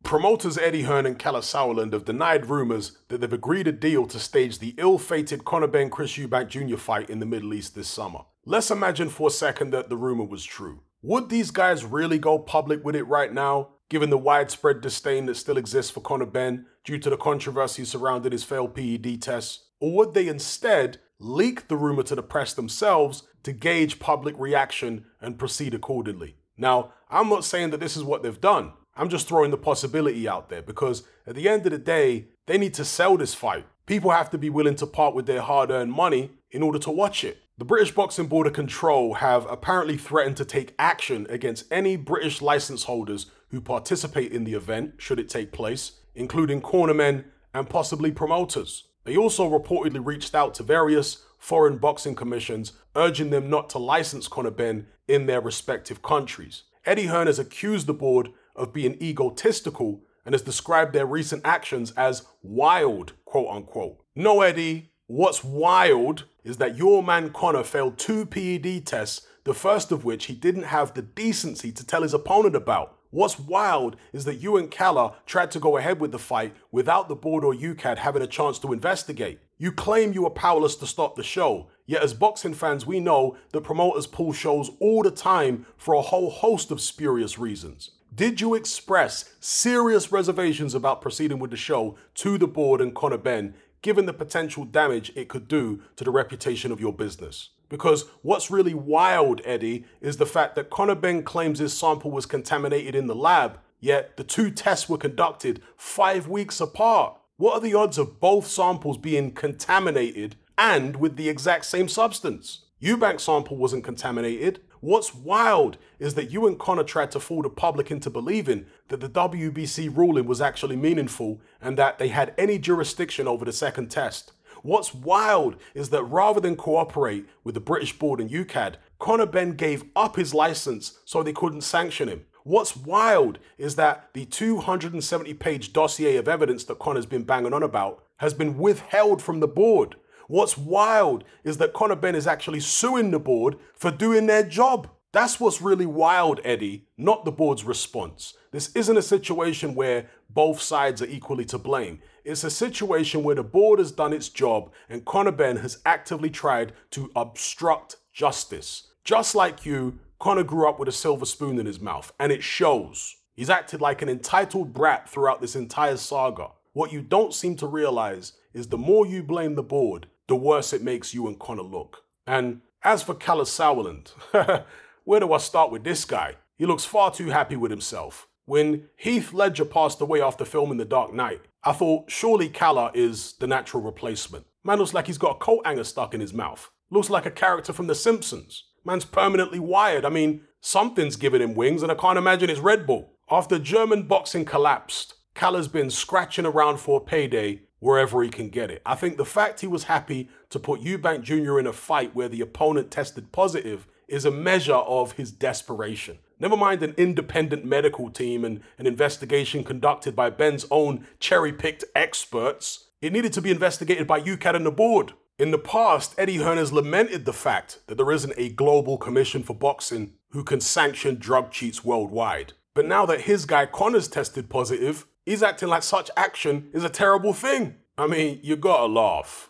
Promoters Eddie Hearn and Kalle Sauerland have denied rumours that they've agreed a deal to stage the ill-fated Conor Benn-Chris Eubank Jr fight in the Middle East this summer. Let's imagine for a second that the rumour was true. Would these guys really go public with it right now, given the widespread disdain that still exists for Conor Benn due to the controversy surrounding his failed PED tests? Or would they instead leak the rumour to the press themselves to gauge public reaction and proceed accordingly? Now, I'm not saying that this is what they've done. I'm just throwing the possibility out there because at the end of the day, they need to sell this fight. People have to be willing to part with their hard-earned money in order to watch it. The British Boxing Board of Control have apparently threatened to take action against any British license holders who participate in the event, should it take place, including cornermen and possibly promoters. They also reportedly reached out to various foreign boxing commissions, urging them not to license Conor Benn in their respective countries. Eddie Hearn has accused the board of being egotistical and has described their recent actions as wild, quote unquote. No, Eddie, what's wild is that your man Conor failed 2 PED tests, the first of which he didn't have the decency to tell his opponent about. What's wild is that you and Kalle tried to go ahead with the fight without the board or UKAD having a chance to investigate. You claim you were powerless to stop the show, yet as boxing fans we know that promoters pull shows all the time for a whole host of spurious reasons. Did you express serious reservations about proceeding with the show to the board and Conor Benn, given the potential damage it could do to the reputation of your business? Because what's really wild, Eddie, is the fact that Conor Benn claims his sample was contaminated in the lab, yet the 2 tests were conducted 5 weeks apart. What are the odds of both samples being contaminated and with the exact same substance? Eubank's sample wasn't contaminated. What's wild is that you and Conor tried to fool the public into believing that the WBC ruling was actually meaningful and that they had any jurisdiction over the second test. What's wild is that rather than cooperate with the British board and UKAD, Conor Benn gave up his license so they couldn't sanction him. What's wild is that the 270-page dossier of evidence that Conor's been banging on about has been withheld from the board. What's wild is that Conor Benn is actually suing the board for doing their job. That's what's really wild, Eddie, not the board's response. This isn't a situation where both sides are equally to blame. It's a situation where the board has done its job and Conor Benn has actively tried to obstruct justice. Just like you, Conor grew up with a silver spoon in his mouth, and it shows. He's acted like an entitled brat throughout this entire saga. What you don't seem to realize is the more you blame the board, the worse it makes you and Conor look. And as for Kalle Sauerland, where do I start with this guy? He looks far too happy with himself. When Heath Ledger passed away after filming The Dark Knight, I thought surely Kalle is the natural replacement. Man looks like he's got a coat hanger stuck in his mouth. Looks like a character from The Simpsons. Man's permanently wired. I mean, something's giving him wings and I can't imagine it's Red Bull. After German boxing collapsed, Kalle's been scratching around for a payday wherever he can get it. I think the fact he was happy to put Eubank Jr in a fight where the opponent tested positive is a measure of his desperation. Never mind an independent medical team and an investigation conducted by Benn's own cherry-picked experts. It needed to be investigated by UKAD and the board. In the past, Eddie Hearn has lamented the fact that there isn't a global commission for boxing who can sanction drug cheats worldwide. But now that his guy Conor's tested positive, he's acting like such action is a terrible thing. I mean, you gotta laugh.